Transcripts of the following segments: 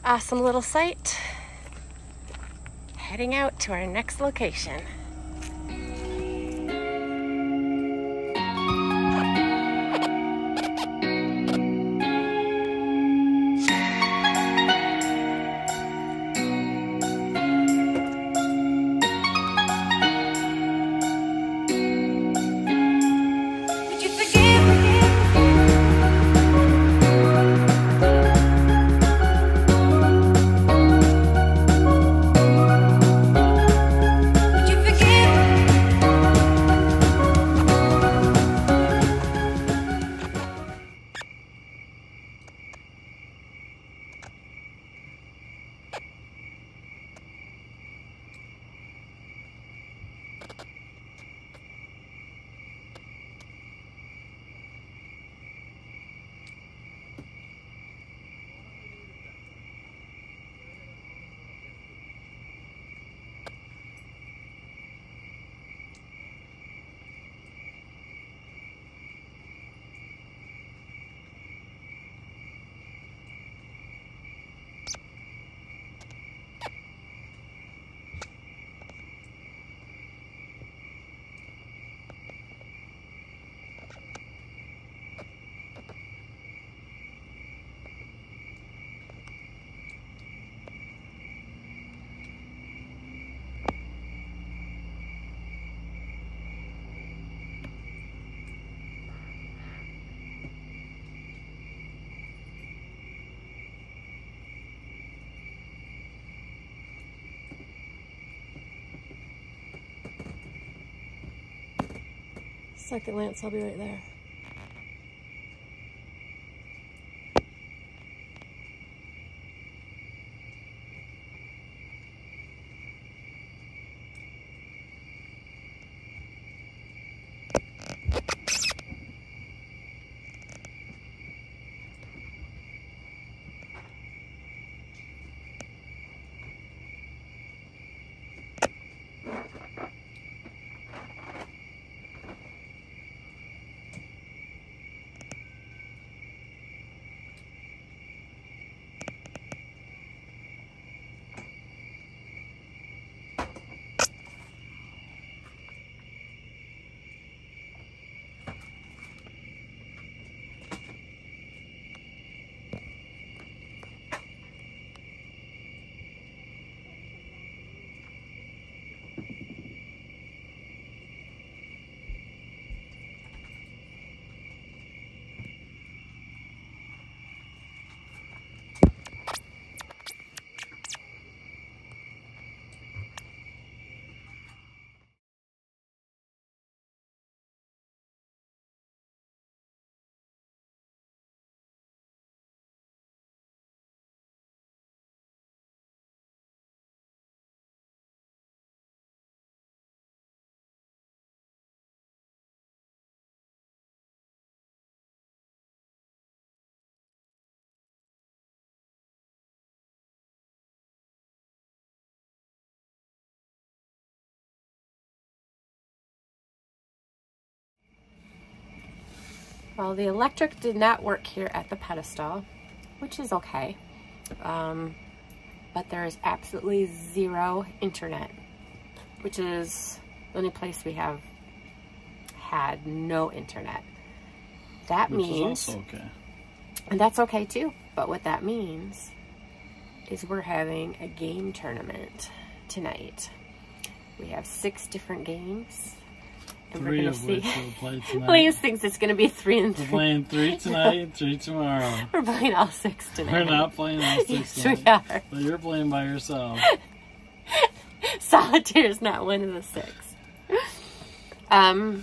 awesome little site. Heading out to our next location. Second, Lance, I'll be right there. Well, the electric did not work here at the pedestal, which is okay. But there is absolutely zero internet, which is the only place we have had no internet. That means, is also okay. And that's okay too. But what that means is we're having a game tournament tonight. We have 6 different games. And we're gonna see. Lance thinks it's gonna be 3 and 3. We're playing 3 tonight and 3 tomorrow. We're playing all 6 tonight. We're not playing all 6 yes, tonight. we are. But you're playing by yourself. Solitaire is not one of the 6.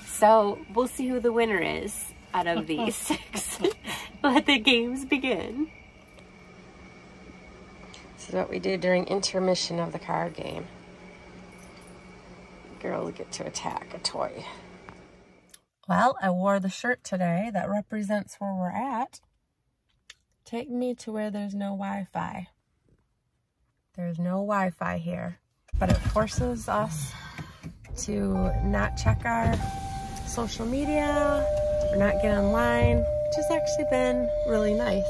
So we'll see who the winner is out of these 6. Let the games begin. This is what we do during intermission of the card game. Girls get to attack a toy. Well, I wore the shirt today that represents where we're at. Take me to where there's no Wi-Fi. There's no Wi-Fi here, but it forces us to not check our social media or not get online, which has actually been really nice,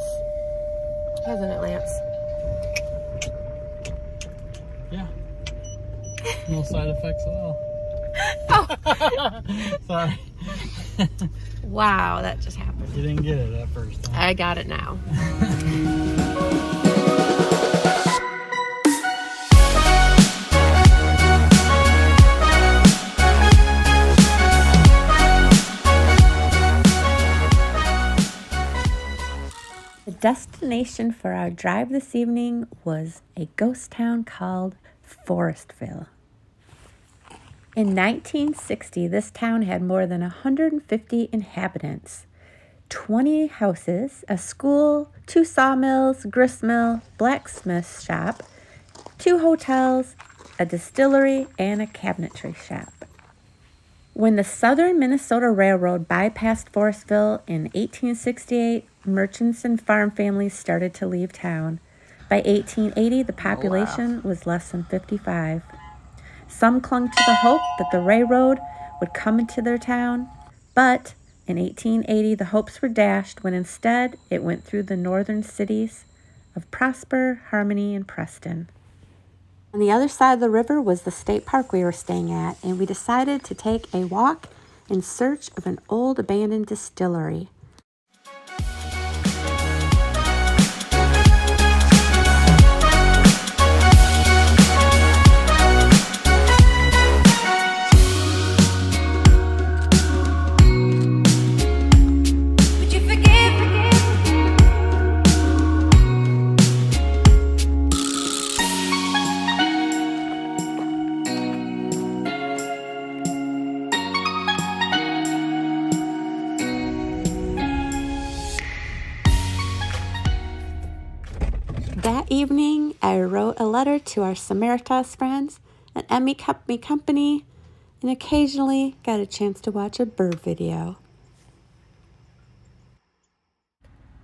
hasn't it, Lance? No side effects at all. Oh. Sorry. Wow, that just happened. You didn't get it at first. Huh? I got it now. The destination for our drive this evening was a ghost town called Forestville. In 1960, this town had more than 150 inhabitants, 20 houses, a school, 2 sawmills, gristmill, blacksmith shop, 2 hotels, a distillery, and a cabinetry shop. When the Southern Minnesota Railroad bypassed Forestville in 1868, merchants and farm families started to leave town. By 1880, the population was less than 55. Some clung to the hope that the railroad would come into their town, but in 1880, the hopes were dashed when instead it went through the northern cities of Prosper, Harmony, and Preston. On the other side of the river was the state park we were staying at, and we decided to take a walk in search of an old abandoned distillery. That evening, I wrote a letter to our Samaritas friends, and Emmy kept me company, and occasionally got a chance to watch a bird video.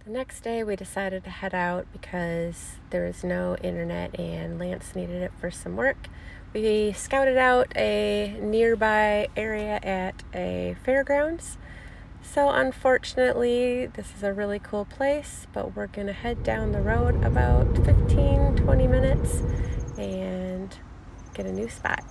The next day, we decided to head out because there was no internet and Lance needed it for some work. We scouted out a nearby area at a fairgrounds. So unfortunately, this is a really cool place, but we're gonna head down the road about 15-20 minutes and get a new spot.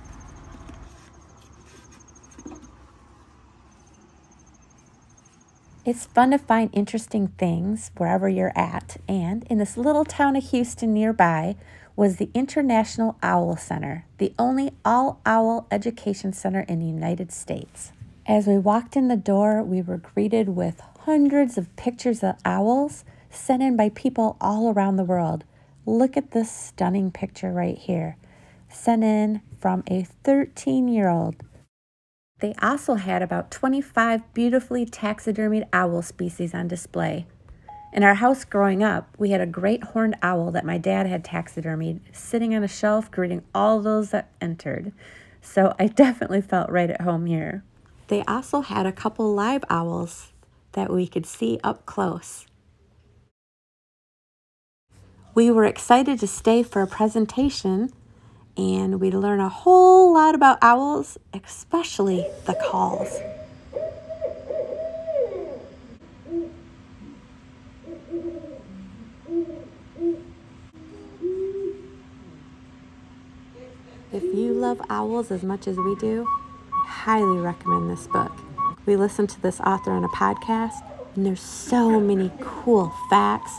It's fun to find interesting things wherever you're at, and in this little town of Houston nearby was the International Owl Center, the only all-owl education center in the United States. As we walked in the door, we were greeted with hundreds of pictures of owls sent in by people all around the world. Look at this stunning picture right here, sent in from a 13-year-old. They also had about 25 beautifully taxidermied owl species on display. In our house growing up, we had a great horned owl that my dad had taxidermied, sitting on a shelf greeting all those that entered. So I definitely felt right at home here. They also had a couple live owls that we could see up close. We were excited to stay for a presentation, and we'd learn a whole lot about owls, especially the calls. If you love owls as much as we do, highly recommend this book. We listened to this author on a podcast, and there's so many cool facts.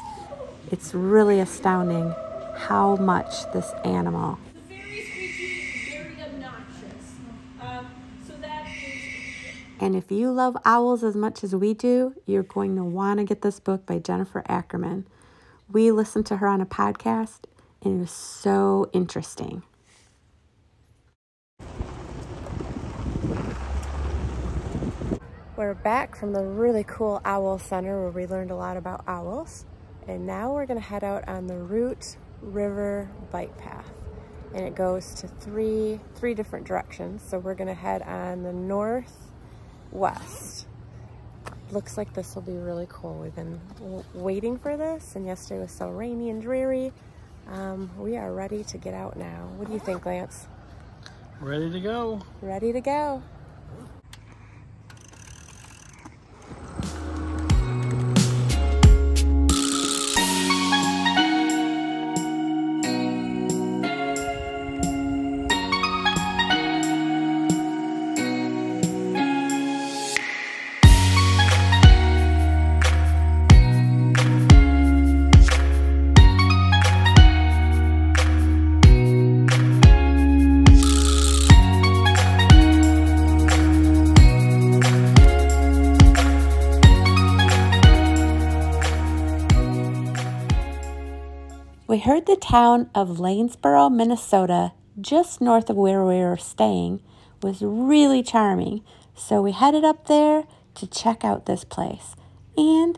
It's really astounding how much this animal. Very screechy, very obnoxious. And if you love owls as much as we do, you're going to want to get this book by Jennifer Ackerman. We listened to her on a podcast, and it was so interesting. We're back from the really cool owl center where we learned a lot about owls. And now we're going to head out on the Root River bike path. And it goes to three different directions. So we're going to head on the northwest. Looks like this will be really cool. We've been waiting for this, and yesterday was so rainy and dreary. We are ready to get out now. What do you think, Lance? Ready to go. Ready to go. We heard the town of Lanesboro, Minnesota, just north of where we were staying, was really charming. So we headed up there to check out this place and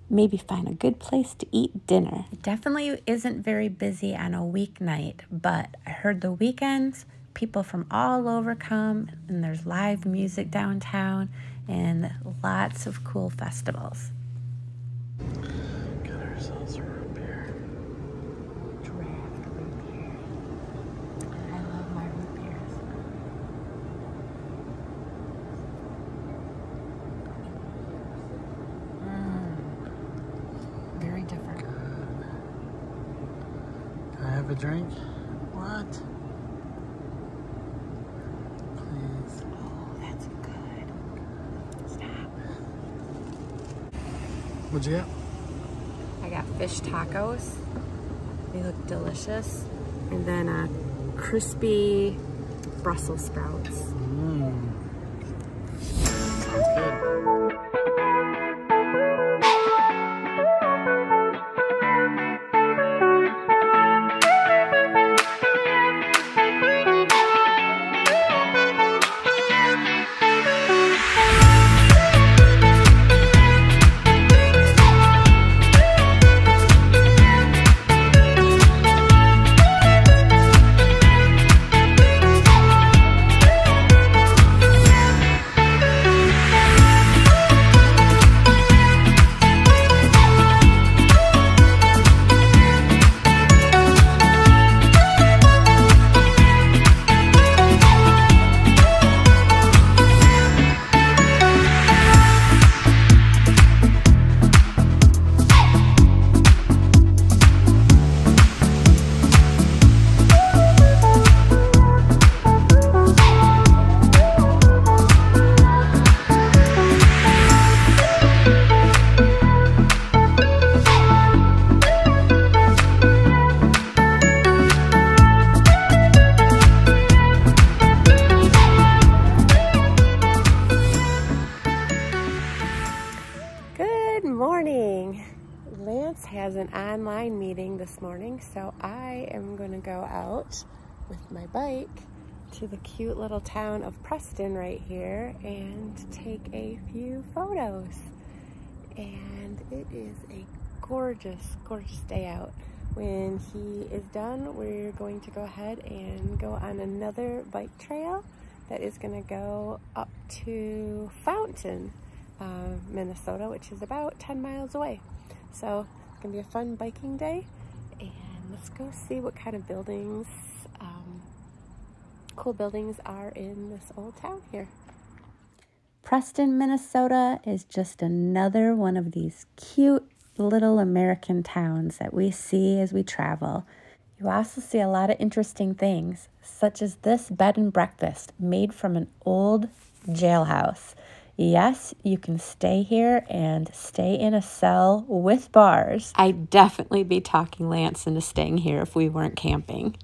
maybe find a good place to eat dinner. It definitely isn't very busy on a weeknight, but I heard the weekends, people from all over come, and there's live music downtown and lots of cool festivals. Got ourselves a root beer. Draft root beer. I love my root beers. Very different. Can I have a drink? What? Please. Oh, that's good. Stop. What'd you get? I got fish tacos. They look delicious. And then crispy Brussels sprouts. Sounds good. Lance has an online meeting this morning, so I am going to go out with my bike to the cute little town of Preston right here and take a few photos. And it is a gorgeous, gorgeous day out. When he is done, we're going to go ahead and go on another bike trail that is going to go up to Fountain, Minnesota, which is about 10 miles away. So it's going to be a fun biking day, and let's go see what kind of buildings, cool buildings are in this old town here. Preston, Minnesota is just another one of these cute little American towns that we see as we travel. You also see a lot of interesting things, such as this bed and breakfast made from an old jailhouse. Yes, you can stay here and stay in a cell with bars. I'd definitely be talking Lance into staying here if we weren't camping.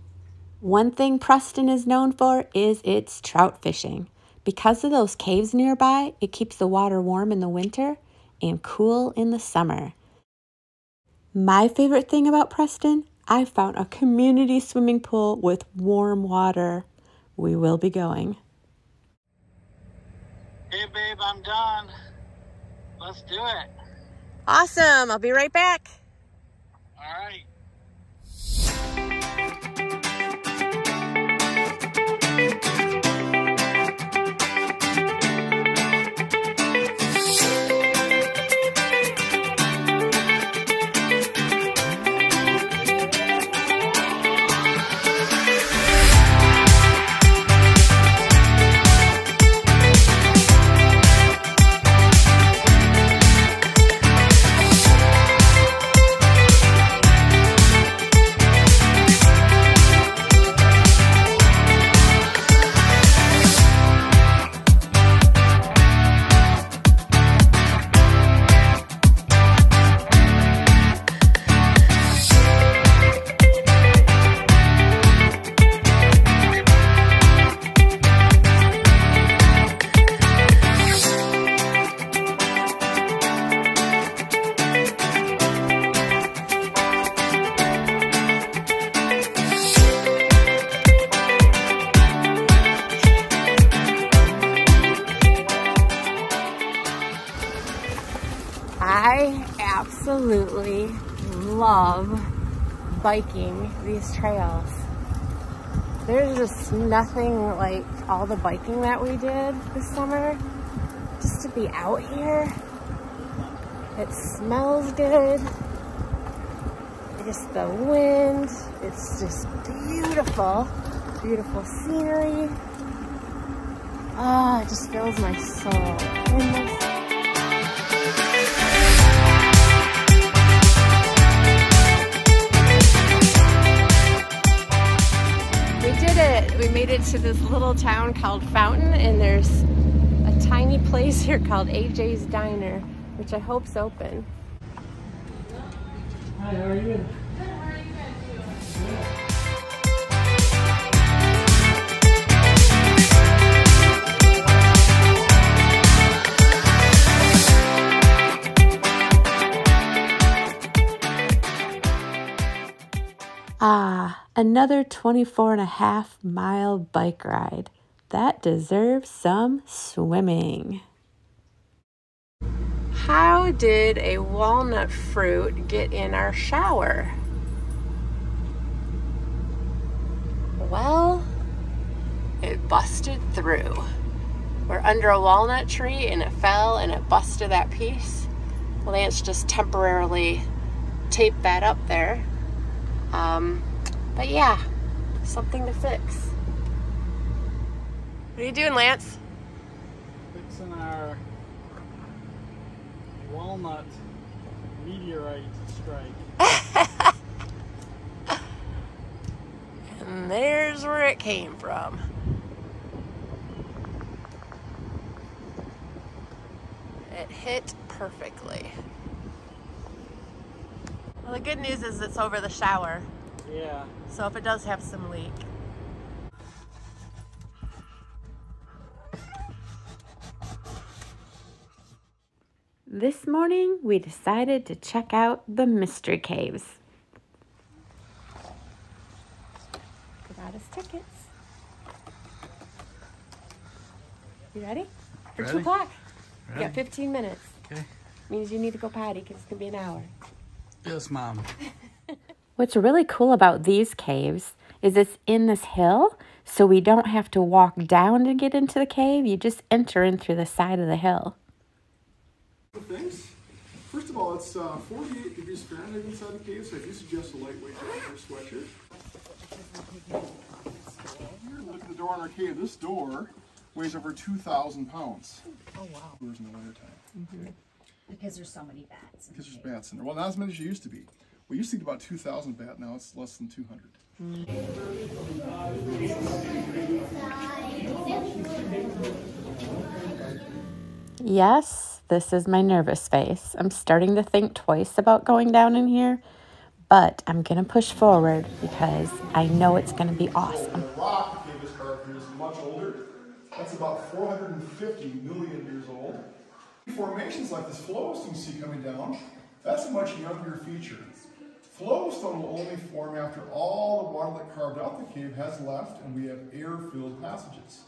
One thing Preston is known for is its trout fishing. Because of those caves nearby, it keeps the water warm in the winter and cool in the summer. My favorite thing about Preston, I found a community swimming pool with warm water. We will be going. Hey babe, I'm done. Let's do it. Awesome. I'll be right back. All right. absolutely love biking these trails. There's just nothing like all the biking that we did this summer. Just to be out here. It smells good. Just the wind. It's just beautiful. Beautiful scenery. Ah, it just fills my soul. We did it. We made it to this little town called Fountain, and there's a tiny place here called AJ's Diner, which I hope's open. Hi, how are you? Good, how are you guys doing? Ah, another 24.5-mile bike ride. That deserves some swimming. How did a walnut fruit get in our shower? Well, it busted through. We're under a walnut tree and it fell and it busted that piece. Lance just temporarily taped that up there. But yeah, something to fix. What are you doing, Lance? Fixing our walnut meteorite strike. And there's where it came from. It hit perfectly. Well, the good news is it's over the shower. Yeah. So if it does have some leak. This morning, we decided to check out the mystery caves. Got his tickets. You ready? For Ready. 2 o'clock. You Ready. got 15 minutes. Okay. Means you need to go potty because it's going to be an hour. Yes, Mom. What's really cool about these caves is it's in this hill, so we don't have to walk down to get into the cave. You just enter in through the side of the hill. Things. First of all, it's 48 degrees Fahrenheit inside the cave, so I do suggest a lightweight jacket or sweatshirt. Here, look at the door on our cave. This door weighs over 2,000 pounds. Oh, wow. Doors in the wintertime. Mm-hmm. Because there's so many bats. Because there's bats in there. Well, not as many as there used to be. We used to get about 2,000 bat, now it's less than 200. Yes, this is my nervous face. I'm starting to think twice about going down in here, but I'm going to push forward because I know it's going to be awesome. The rock the cave is carved here is much older. That's about 450 million years old. Formations like this flowstone you see coming down, that's a much younger feature. Flowstone will only form after all the water that carved out the cave has left and we have air-filled passages.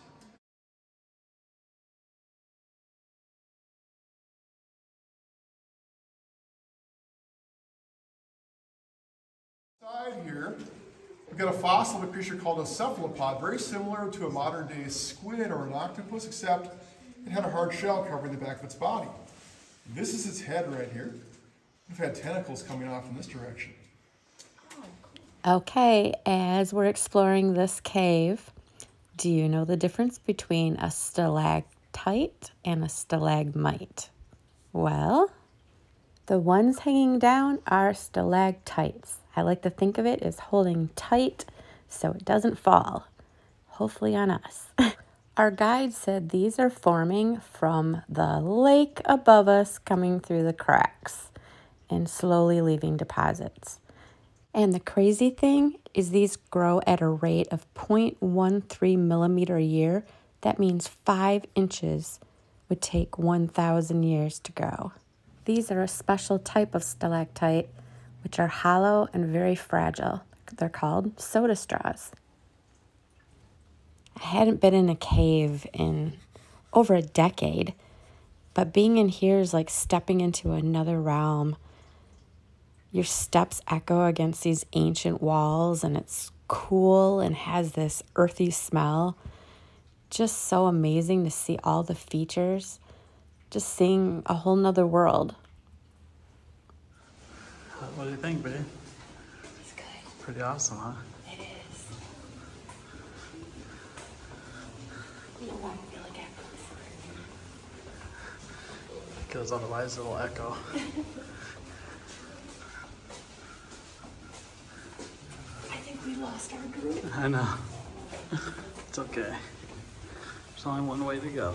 Inside here, we've got a fossil of a creature called a cephalopod, very similar to a modern-day squid or an octopus, except it had a hard shell covering the back of its body. This is its head right here. We've had tentacles coming off in this direction. Okay, as we're exploring this cave, do you know the difference between a stalactite and a stalagmite? Well, the ones hanging down are stalactites. I like to think of it as holding tight so it doesn't fall, hopefully on us. Our guide said these are forming from the lake above us coming through the cracks and slowly leaving deposits. And the crazy thing is these grow at a rate of 0.13 millimeter a year. That means 5 inches would take 1,000 years to grow. These are a special type of stalactite, which are hollow and very fragile. They're called soda straws. I hadn't been in a cave in over a decade, but being in here is like stepping into another realm. Your steps echo against these ancient walls, and it's cool and has this earthy smell. Just so amazing to see all the features. Just seeing a whole nother world. What do you think, babe? It's good. Pretty awesome, huh? It is. You know why I feel like echoes? Because otherwise it'll echo. I think we lost our group. I know. It's okay. There's only one way to go.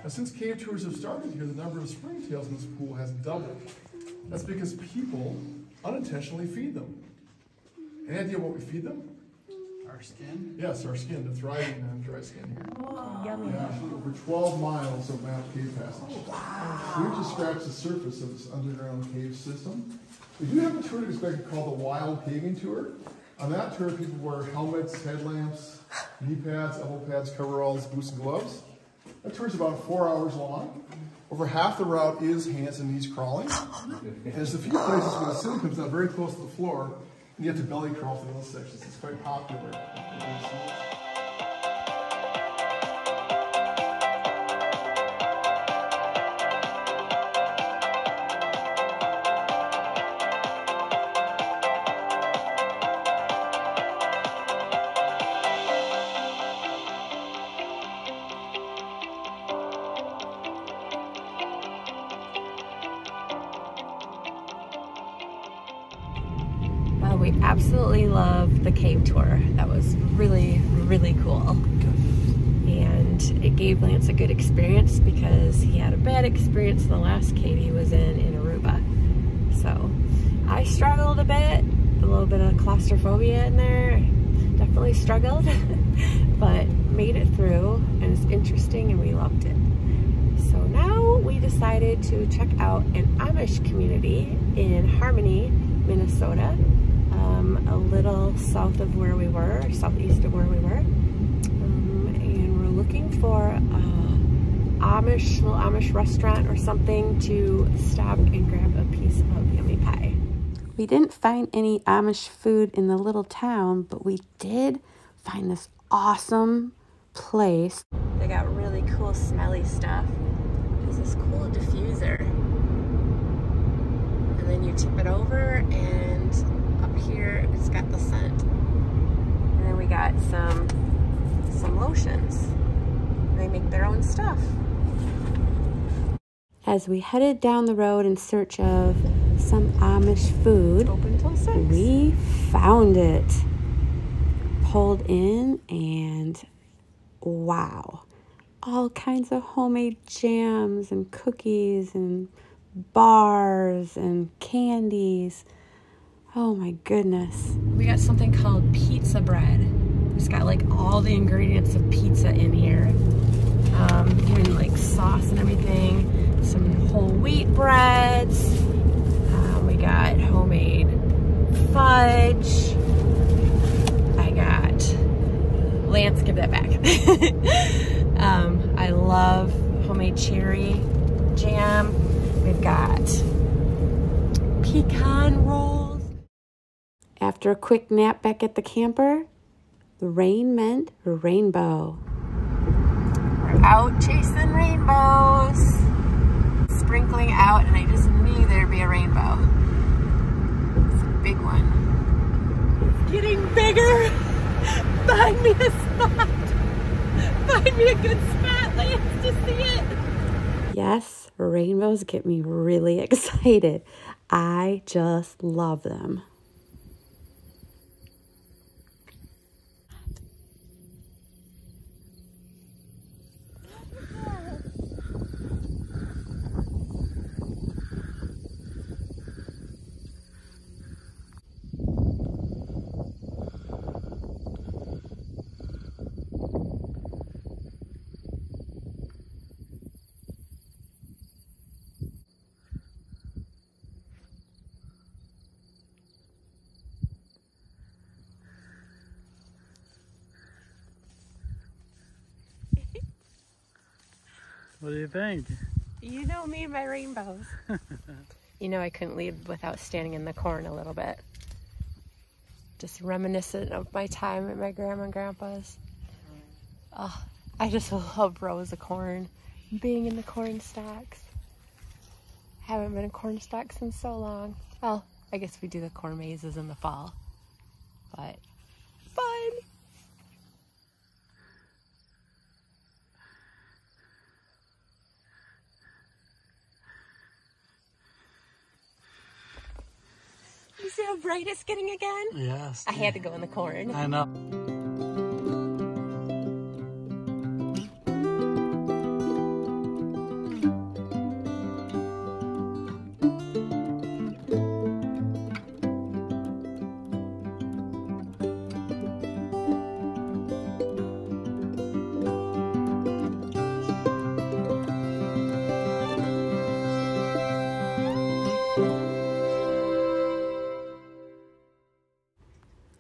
Now, since cave tours have started here, the number of springtails in this pool has doubled. That's because people unintentionally feed them. Any idea what we feed them? Our skin? Yes, our skin. They're thriving on dry skin here. Yummy. Yeah, over 12 miles of mapped cave passage. We've just scratched the surface of this underground cave system. We do have a tour to expect called the Wild Caving Tour. On that tour, people wear helmets, headlamps, knee pads, elbow pads, coveralls, boots, and gloves. That tour is about 4 hours long. Over half the route is hands and knees crawling. And there's a few places where the ceiling comes down very close to the floor, and you have to belly crawl through those sections. It's quite popular. Well, we absolutely loved the cave tour. That was really, really cool. And it gave Lance a good experience because he had a bad experience the last cave he was in Aruba. So I struggled a bit, a little bit of claustrophobia in there. Definitely struggled, but made it through, and it's interesting and we loved it. So now we decided to check out an Amish community in Harmony, Minnesota. A little south of where we were, southeast of where we were. And we're looking for a little Amish restaurant or something to stop and grab a piece of yummy pie. We didn't find any Amish food in the little town, but we did find this awesome place. They got really cool smelly stuff. There's this cool diffuser. And then you tip it over, and up here it's got the scent. And then we got some lotions. They make their own stuff. As we headed down the road in search of some Amish food, open till 6. We found it. Pulled in, and wow, all kinds of homemade jams and cookies and bars and candies. Oh my goodness. We got something called pizza bread. It's got like all the ingredients of pizza in here. Even like sauce and everything. Some whole wheat breads. We got homemade fudge. I got, Lance, give that back. I love homemade cherry jam. We've got pecan rolls. After a quick nap back at the camper, the rain meant a rainbow. We're out chasing rainbows. Sprinkling out, and I just knew there'd be a rainbow. It's a big one. It's getting bigger. Find me a spot. Find me a good spot, Lance, to see it. Yes, rainbows get me really excited. I just love them. What do you think? You know me and my rainbows. You know I couldn't leave without standing in the corn a little bit. Just reminiscent of my time at my grandma and grandpa's. Oh, I just love rows of corn. Being in the corn stalks. Haven't been in corn stalks in so long. Well, I guess we do the corn mazes in the fall. But fun! You see how bright it's getting again? Yes. I had to go in the corn. I know.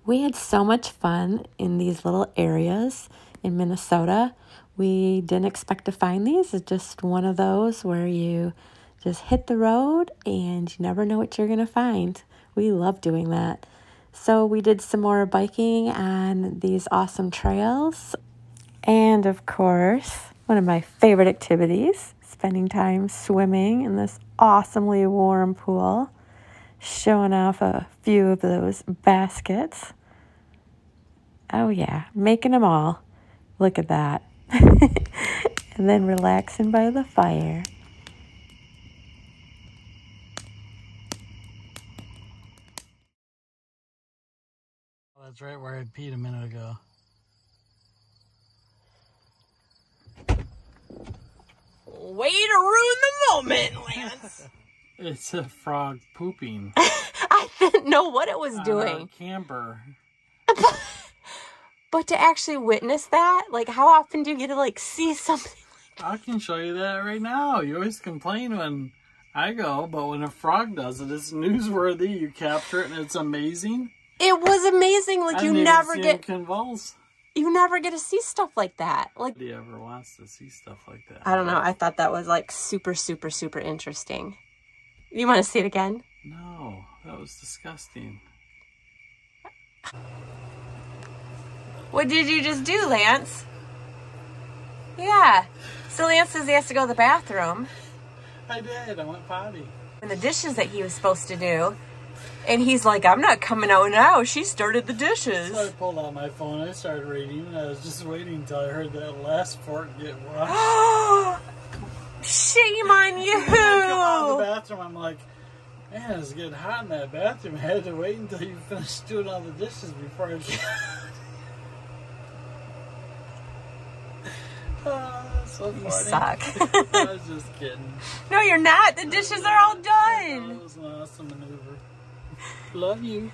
We had so much fun in these little areas in Minnesota. We didn't expect to find these. It's just one of those where you just hit the road and you never know what you're going to find. We love doing that. So we did some more biking on these awesome trails. And of course, one of my favorite activities, spending time swimming in this awesomely warm pool. Showing off a few of those baskets. Oh yeah, making them all. Look at that. And then relaxing by the fire. That's right where I peed a minute ago. Way to ruin the moment, Lance. It's a frog pooping. I didn't know what it was doing. Camber. But to actually witness that, like, how often do you get to, like, see something like that? I can show you that right now. You always complain when I go, but when a frog does it, it's newsworthy. You capture it and it's amazing. It was amazing. Like, you never get convulse. You never get to see stuff like that. Like, Nobody ever wants to see stuff like that. I don't know. I thought that was, like, super, super, super interesting. You want to see it again? No, that was disgusting. What did you just do, Lance? Yeah. So Lance says he has to go to the bathroom. I did. I went potty. And the dishes that he was supposed to do. And he's like, I'm not coming out now. She started the dishes. So I pulled out my phone. I started reading. And I was just waiting until I heard that last fork get washed. Shame on you. When I come out of the bathroom, I'm like, man, it's getting hot in that bathroom. I had to wait until you finished doing all the dishes before I came. Oh, that's so funny. You suck. I was just kidding. No, you're not. The dishes are all done. That was an awesome maneuver. Love you.